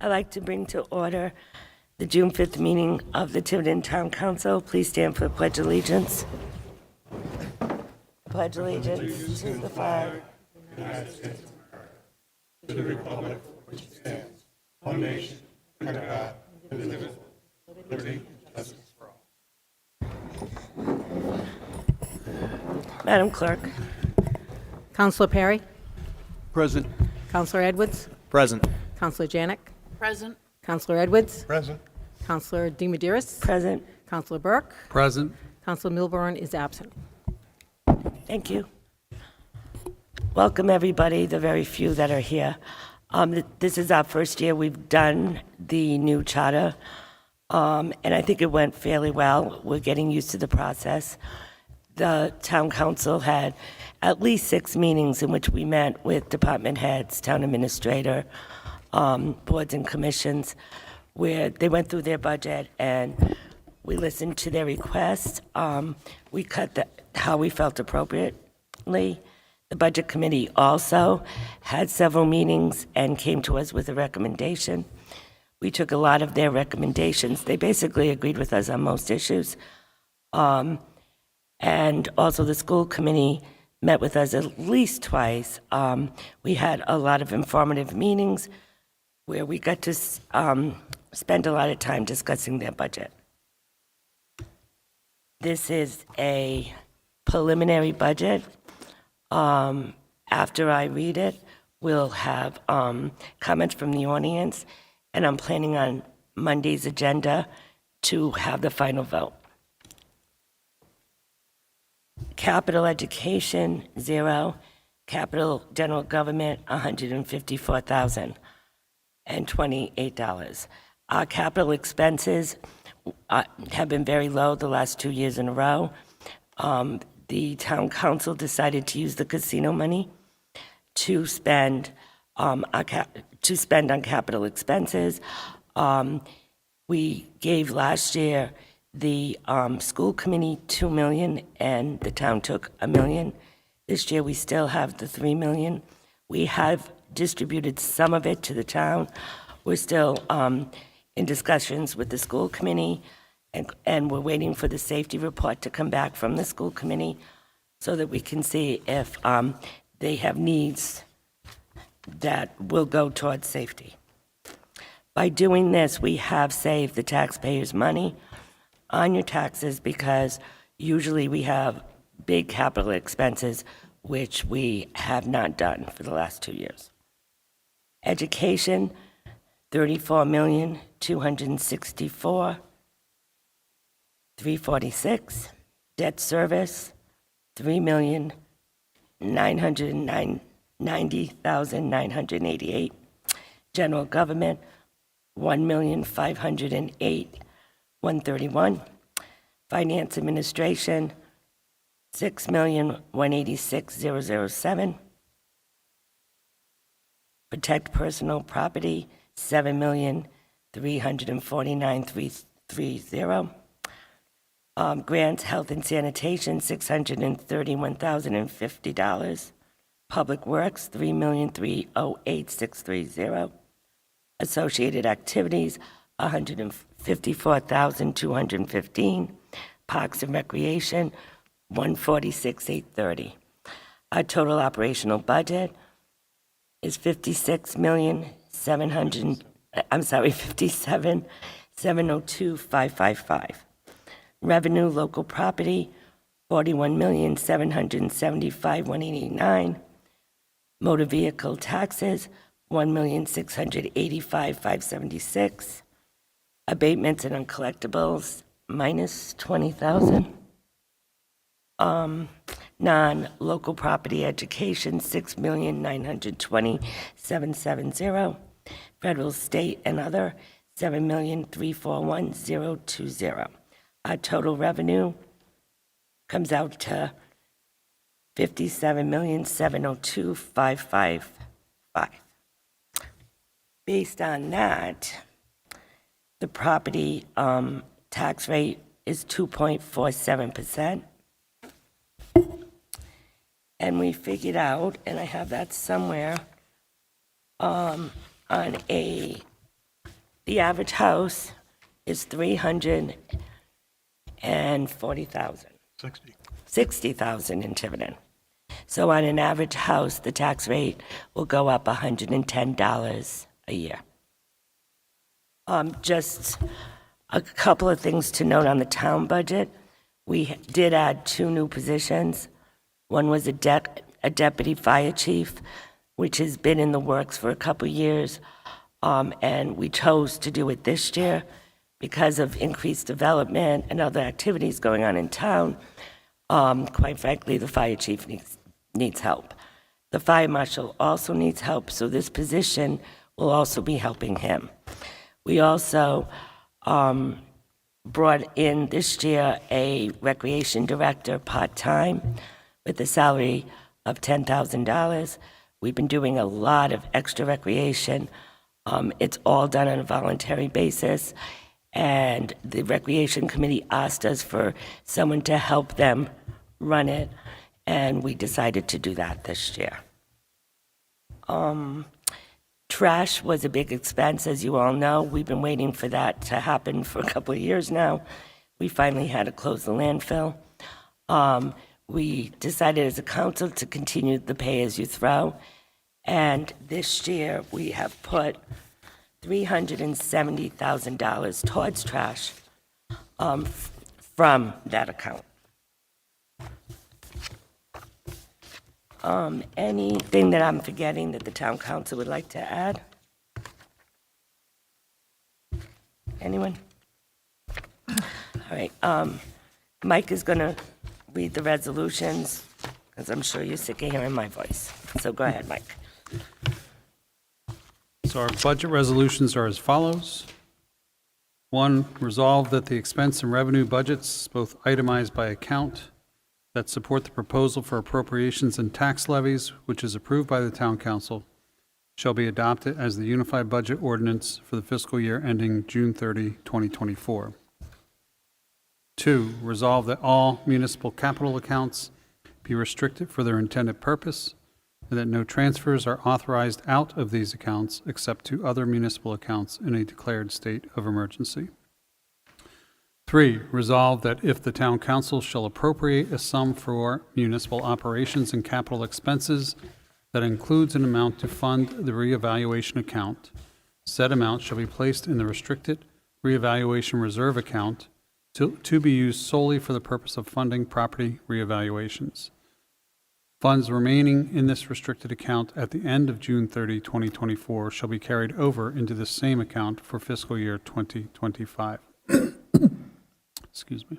I'd like to bring to order the June 5th meeting of the Tiverton Town Council. Please stand for the Pledge of Allegiance. Pledge allegiance to the flag. To the republic for which it stands, one nation, under God, indivisible, liberty and justice for all. Madam Clerk. Councilor Perry? Present. Councilor Edwards? Present. Councilor Janick? Present. Councilor Edwards? Present. Councilor deMedeiros? Present. Councilor Burk? Present. Councilor Milbourne is absent. Thank you. Welcome, everybody, the very few that are here. This is our first year we've done the new charter, and I think it went fairly well. We're getting used to the process. The town council had at least 6 meetings in which we met with department heads, town administrator, boards and commissions, where they went through their budget and we listened to their requests. We cut how we felt appropriately. The budget committee also had several meetings and came to us with a recommendation. We took a lot of their recommendations. They basically agreed with us on most issues. And also the school committee met with us at least twice. We had a lot of informative meetings where we got to spend a lot of time discussing their budget. This is a preliminary budget. After I read it, we'll have comments from the audience, and I'm planning on Monday's agenda to have the final vote. Capital education, 0. Capital general government, $154,028. Our capital expenses have been very low the last 2 years in a row. The town council decided to use the casino money to spend on capital expenses. We gave last year the school committee $2 million, and the town took $1 million. This year we still have the $3 million. We have distributed some of it to the town. We're still in discussions with the school committee, and we're waiting for the safety report to come back from the school committee so that we can see if they have needs that will go towards safety. By doing this, we have saved the taxpayers money on your taxes because usually we have big capital expenses, which we have not done for the last 2 years. Education, $34,264,346. Debt service, $3,990,988. General government, $1,508,131. Finance administration, $6,186,007. Protect personal property, $7,349,330. Grants, health and sanitation, $631,050. Public works, $3,308,630. Associated activities, $154,215. Parks and recreation, $146,830. Our total operational budget is $57,702,555. Revenue, local property, $41,775,189. Motor vehicle taxes, $1,685,576. Abatements and uncollectibles, minus $20,000. Non-local property education, $6,920,770. Federal, state, and other, $7,341,020. Our total revenue comes out to $57,702,555. Based on that, the property tax rate is 2.47%. And we figured out, and I have that somewhere, on a The average house is $340,000. 60,000 in Tiverton. So on an average house, the tax rate will go up $110 a year. Just a couple of things to note on the town budget. We did add 2 new positions. One was a deputy fire chief, which has been in the works for a couple years, and we chose to do it this year because of increased development and other activities going on in town. Quite frankly, the fire chief needs help. The fire marshal also needs help, so this position will also be helping him. We also brought in this year a recreation director part-time with a salary of $10,000. We've been doing a lot of extra recreation. It's all done on a voluntary basis, and the recreation committee asked us for someone to help them run it, and we decided to do that this year. Trash was a big expense, as you all know. We've been waiting for that to happen for a couple of years now. We finally had to close the landfill. We decided as a council to continue the pay-as-you-throw, and this year we have put $370,000 towards trash from that account. Anything that I'm forgetting that the town council would like to add? Anyone? All right, Mike is going to read the resolutions, because I'm sure you're sick of hearing my voice. So go ahead, Mike. So our budget resolutions are as follows. 1, resolve that the expense and revenue budgets, both itemized by account, that support the proposal for appropriations and tax levies, which is approved by the town council, shall be adopted as the unified budget ordinance for the fiscal year ending June 30, 2024. 2, resolve that all municipal capital accounts be restricted for their intended purpose, and that no transfers are authorized out of these accounts except to other municipal accounts in a declared state of emergency. 3, resolve that if the town council shall appropriate a sum for municipal operations and capital expenses that includes an amount to fund the reevaluation account, said amount shall be placed in the restricted reevaluation reserve account to be used solely for the purpose of funding property reevaluations. Funds remaining in this restricted account at the end of June 30, 2024 shall be carried over into the same account for fiscal year 2025. Excuse me.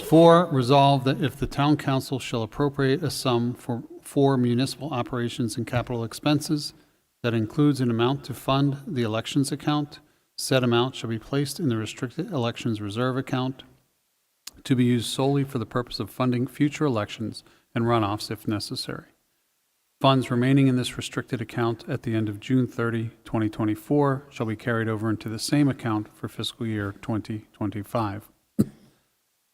4, resolve that if the town council shall appropriate a sum for municipal operations and capital expenses that includes an amount to fund the elections account, said amount shall be placed in the restricted elections reserve account to be used solely for the purpose of funding future elections and runoffs if necessary. Funds remaining in this restricted account at the end of June 30, 2024 shall be carried over into the same account for fiscal year 2025.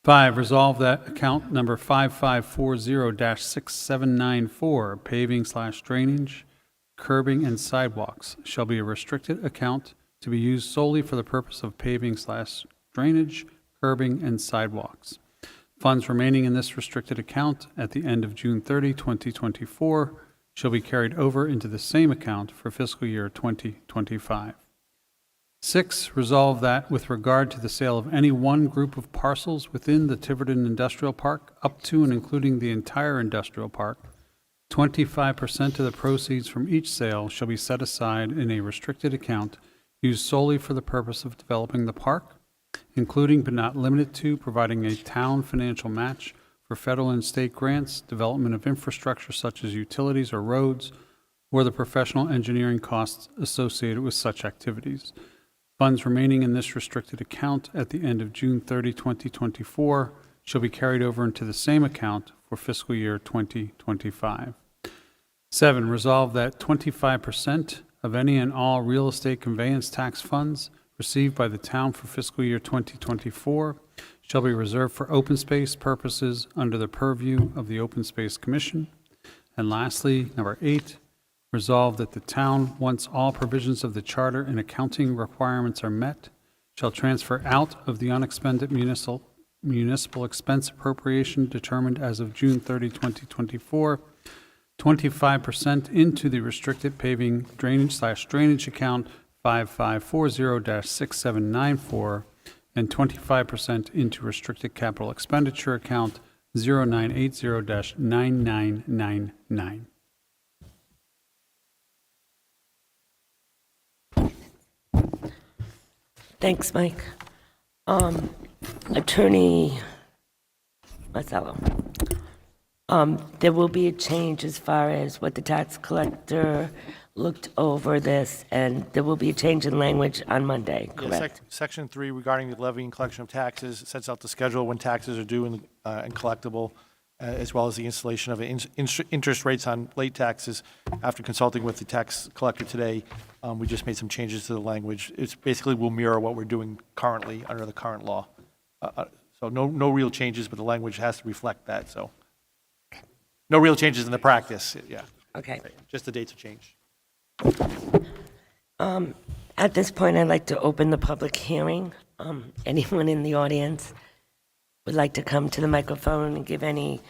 5, resolve that account number 5540-6794, paving/drainage, curbing, and sidewalks, shall be a restricted account to be used solely for the purpose of paving/drainage, curbing, and sidewalks. Funds remaining in this restricted account at the end of June 30, 2024 shall be carried over into the same account for fiscal year 2025. 6, resolve that with regard to the sale of any one group of parcels within the Tiverton Industrial Park up to and including the entire industrial park, 25% of the proceeds from each sale shall be set aside in a restricted account used solely for the purpose of developing the park, including but not limited to providing a town financial match for federal and state grants, development of infrastructure such as utilities or roads, or the professional engineering costs associated with such activities. Funds remaining in this restricted account at the end of June 30, 2024 shall be carried over into the same account for fiscal year 2025. 7, resolve that 25% of any and all real estate conveyance tax funds received by the town for fiscal year 2024 shall be reserved for open space purposes under the purview of the Open Space Commission. And lastly, number 8, Resolved that the town, once all provisions of the charter and accounting requirements are met, shall transfer out of the unexpended municipal expense appropriation determined as of June 30, 2024, 25% into the restricted paving drainage/drainage account 5540-6794, and 25% into restricted capital expenditure account 0980-9999. Thanks, Mike. Attorney Marcello, there will be a change as far as what the tax collector looked over this, and there will be a change in language on Monday, Yeah, correct? Section 3 regarding the levy and collection of taxes sets out the schedule when taxes are due and collectible, as well as the installation of interest rates on late taxes. After consulting with the tax collector today, we just made some changes to the language. It's basically will mirror what we're doing currently under the current law. So no real changes, but the language has to reflect that, so. No real changes in the practice, yeah. Okay. Just the dates have changed. At this point, I'd like to open the public hearing. Anyone in the audience would like to come to the microphone and give any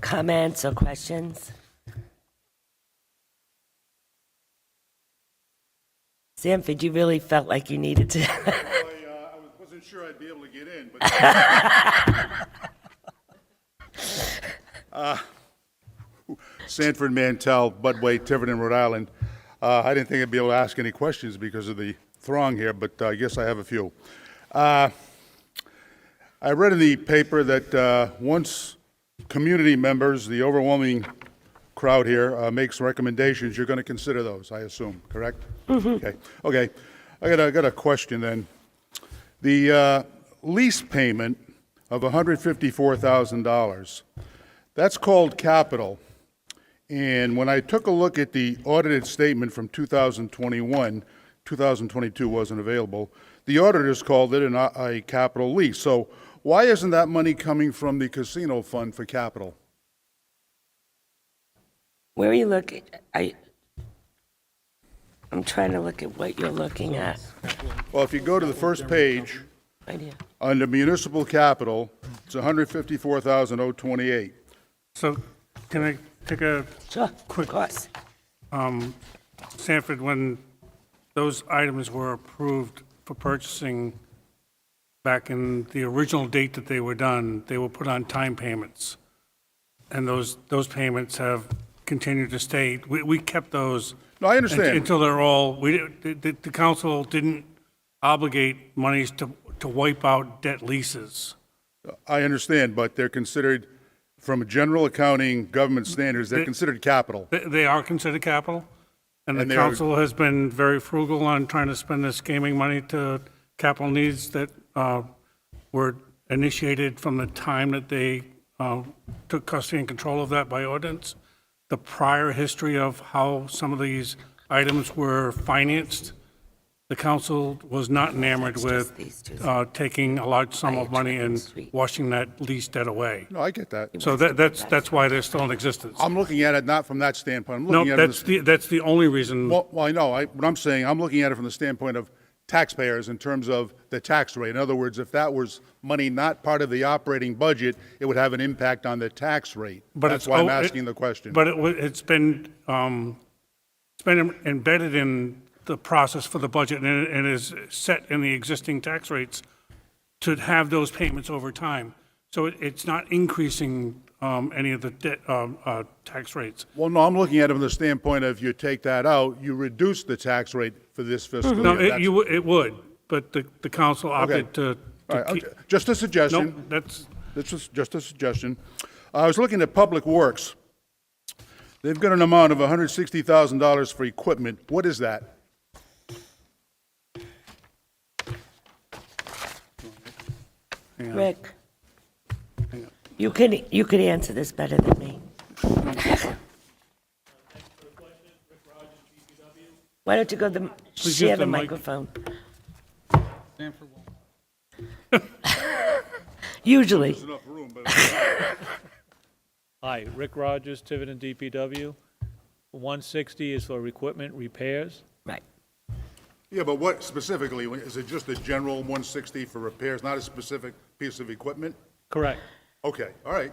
comments or questions? Sanford, you really felt like you needed to. I wasn't sure I'd be able to get in, but. Sanford Mantell, Budway, Tiverton, Rhode Island. I didn't think I'd be able to ask any questions because of the throng here, but I guess I have a few. I read in the paper that once community members, the overwhelming crowd here, makes recommendations, you're going to consider those, I assume, correct? Mm-hmm. Okay. I got a question then. The lease payment of $154,000, that's called capital. And when I took a look at the audited statement from 2021, 2022 wasn't available, the auditors called it a capital lease. So why isn't that money coming from the casino fund for capital? Where are you looking? I'm trying to look at what you're looking at. Well, if you go to the first page, Right here. under municipal capital, it's $154,028. So can I take a, Sure, Quick- of course. Sanford, when those items were approved for purchasing back in the original date that they were done, they were put on time payments. And those payments have continued to stay. We kept those. No, I understand. Until they're all, the council didn't obligate monies to wipe out debt leases. I understand, but they're considered, from a general accounting government standards, they're considered capital. They are considered capital, and the And they're- council has been very frugal on trying to spend this gaming money to capital needs that were initiated from the time that they took custody and control of that by ordinance. The prior history of how some of these items were financed, the council was not enamored with taking a large sum of money and washing that lease debt away. No, I get that. So that's why they're still in existence. I'm looking at it not from that standpoint. I'm No, looking at it that's the only reason. Well, I know. What I'm saying, I'm looking at it from the standpoint of taxpayers in terms of the tax rate. In other words, if that was money not part of the operating budget, it would have an impact on the tax rate. But That's it's- why I'm oh, it- asking the question. But it's been embedded in the process for the budget, and it is set in the existing tax rates to have those payments over time. So it's not increasing any of the tax rates. Well, no, I'm looking at it from the standpoint of you take that out, you reduce the tax rate for this fiscal No, year. That's- it would, but the council opted to All right, keep. okay. Just a suggestion. Nope, that's, This is just a suggestion. I was looking at Public Works. They've got an amount of $160,000 for equipment. What is that? Rick, you could answer this better than me. Why don't you go share use the the mic. microphone? Usually. Enough room, but Hi, Rick Rogers, Tiverton DPW. 160 is for equipment repairs. Right. Yeah, but what specifically, is it just a general 160 for repairs, not a specific piece of equipment? Correct. Okay, all right.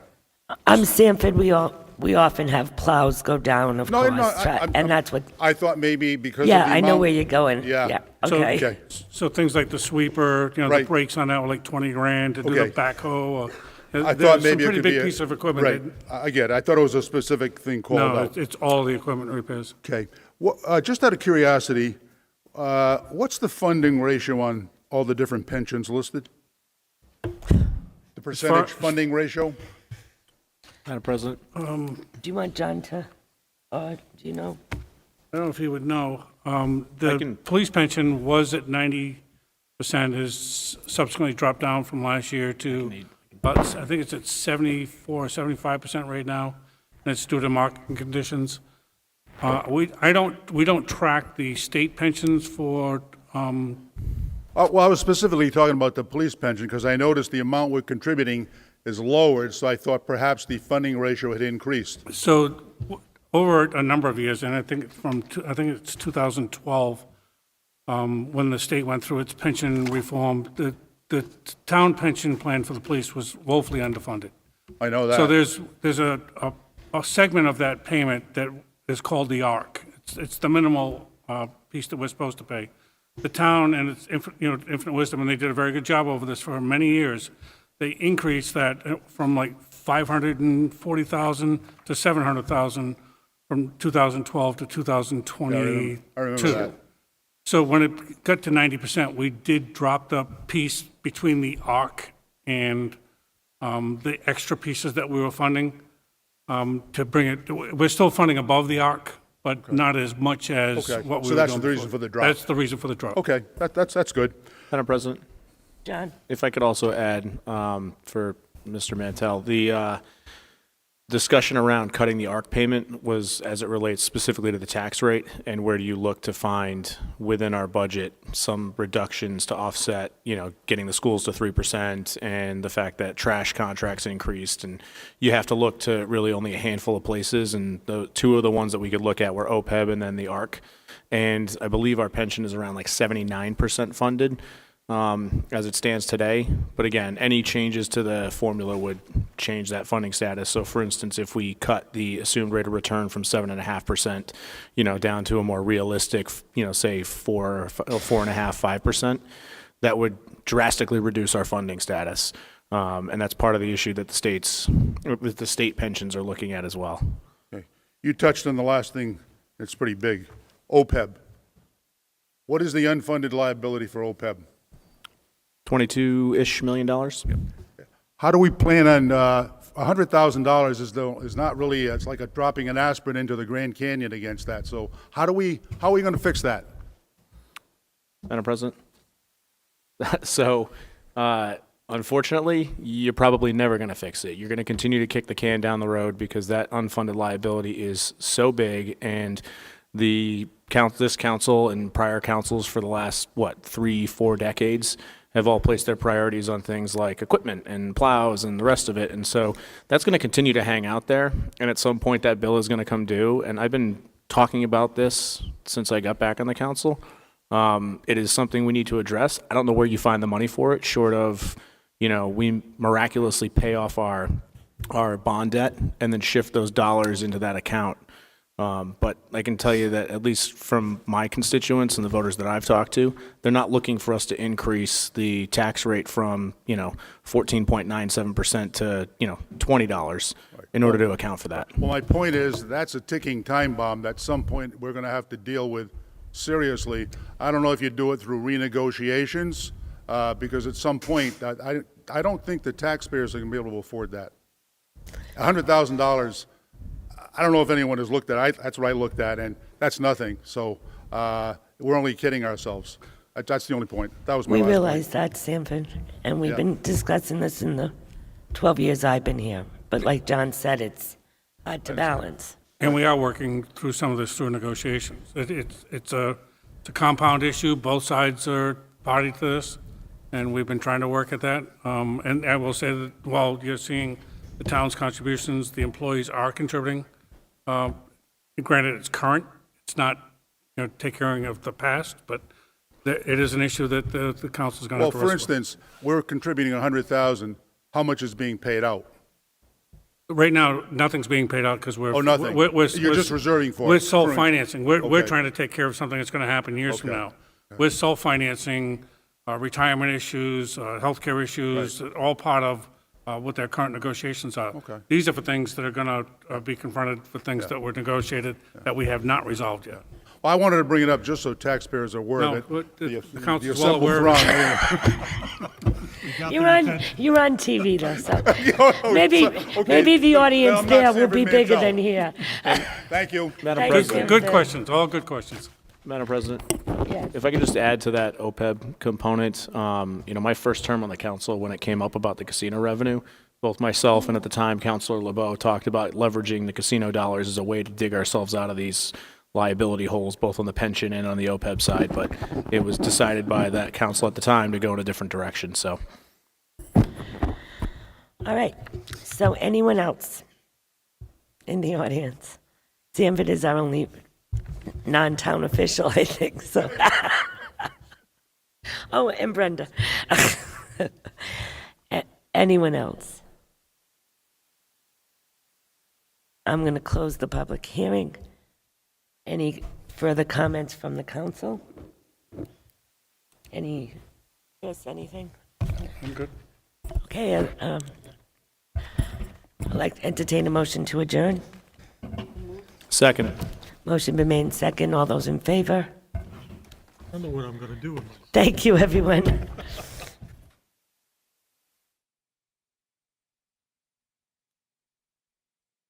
Sanford, we often have plows go down, of No, course, no, and that's what, I thought maybe because of the yeah, I know amount- where you're going. Yeah. Yeah, So- okay. Okay, So things like the sweeper, the Right. brakes on that were like 20 grand to do the Okay. backhoe. I There's thought some maybe it pretty could be big a... piece of equipment. Right, I get it. I thought it was a specific thing called No, out. it's all the equipment repairs. Okay. Just out of curiosity, what's the funding ratio on all the different pensions listed? The percentage funding ratio? Madam President, Do you want John to, do you know? I don't know if you would know. I The can- police pension was at 90%, has subsequently dropped down from last year to, I think it's at 74, 75% right now, and it's due to market conditions. We don't track the state pensions for, Well, I was specifically talking about the police pension because I noticed the amount we're contributing is lowered, so I thought perhaps the funding ratio had increased. so over a number of years, and I think I think it's 2012, when the state went through its pension reform, the town pension plan for the police was woefully underfunded. I know that. So there's a segment of that payment that is called the ARC. It's the minimal piece that we're supposed to pay. The town and its infinite wisdom, and they did a very good job over this for many years. They increased that from like 540,000 to 700,000 from 2012 to 2022. I remember that. So when it got to 90%, we did drop the piece between the ARC and the extra pieces that we were funding to bring it. We're still funding above the ARC, but not as much as Okay. what we So were that's doing the reason before. for the drop. That's the reason for the drop. Okay, that's good. Madam President, John? if I could also add for Mr. Mantell, the discussion around cutting the ARC payment was as it relates specifically to the tax rate, and where do you look to find within our budget some reductions to offset, getting the schools to 3% and the fact that trash contracts increased, and you have to look to really only a handful of places, and the two of the ones that we could look at were OPEB and then the ARC, and I believe our pension is around like 79% funded. As it stands today. But again, any changes to the formula would change that funding status. So for instance, if we cut the assumed rate of return from 7.5%, down to a more realistic, say 4.5%, 5%, that would drastically reduce our funding status. And that's part of the issue that the state pensions are looking at as well. Okay. You touched on the last thing, it's pretty big, OPEB. What is the unfunded liability for OPEB? $22-ish million. How do we plan on, $100,000 is not really, it's like dropping an aspirin into the Grand Canyon against that. So how are we going to fix that? Madam President? So, unfortunately, you're probably never going to fix it. You're going to continue to kick the can down the road because that unfunded liability is so big, and this council and prior councils for the last, 3-4 decades have all placed their priorities on things like equipment and plows and the rest of it. And so that's going to continue to hang out there. And at some point that bill is going to come due. And I've been talking about this since I got back on the council. It is something we need to address. I don't know where you find the money for it, short of, we miraculously pay off our bond debt and then shift those dollars into that account. But I can tell you that at least from my constituents and the voters that I've talked to, they're not looking for us to increase the tax rate from, 14.97% to, $20 in order to account for that. Well, my point is, that's a ticking time bomb that at some point we're going to have to deal with seriously. I don't know if you do it through renegotiations, because at some point, I don't think the taxpayers are going to be able to afford that. $100,000, I don't know if anyone has looked at it. That's what I looked at, and that's nothing. So we're only kidding ourselves. That's the only point. That was my We last realize that, Sanford, and we've been discussing this in the 12 years I've been here. But like John said, it's hard to balance. And we are working through some of this through negotiations. It's a compound issue. Both sides are party to this, and we've been trying to work at that. And I will say that while you're seeing the town's contributions, the employees are contributing Granted, it's current, it's not, take care of the past, but it is an issue that the council's going to Well, have to for wrestle with. instance, we're contributing 100,000. How much is being paid out? Right now, nothing's being paid out because we're. Oh, nothing. You're just reserving for it. We're sole Current. financing. We're Okay. trying to take care of something that's going to happen years from Okay. now. We're sole financing retirement issues, healthcare issues, all part of what their current negotiations are. Okay. These are for things that are going to be confronted for things that were negotiated that we have not resolved yet. Well, I wanted to bring it up just so taxpayers are aware No, of it. but the The council's well assembled aware of throng. You're on TV though, so Oh, maybe, okay. maybe the Well, audience I'm not there will be Sanford bigger Mantell. than here. Thank you. Madam Thank President, you. Good questions, all good questions. Madam President, Yes. if I could just add to that OPEB component, my first term on the council, when it came up about the casino revenue, both myself and at the time Councilor LeBeau talked about leveraging the casino dollars as a way to dig ourselves out of these liability holes, both on the pension and on the OPEB side, but it was decided by that council at the time to go in a different direction, so. All right, so anyone else in the audience? Sanford is our only non-town official, I think, so. Oh, and Brenda. Anyone else? I'm going to close the public hearing. Any further comments from the council? Chris, anything? I'm good. Okay, I'd like to entertain a motion to adjourn. Second. Motion been made second. All those in favor? I don't know what I'm going to do with myself. Thank you, everyone.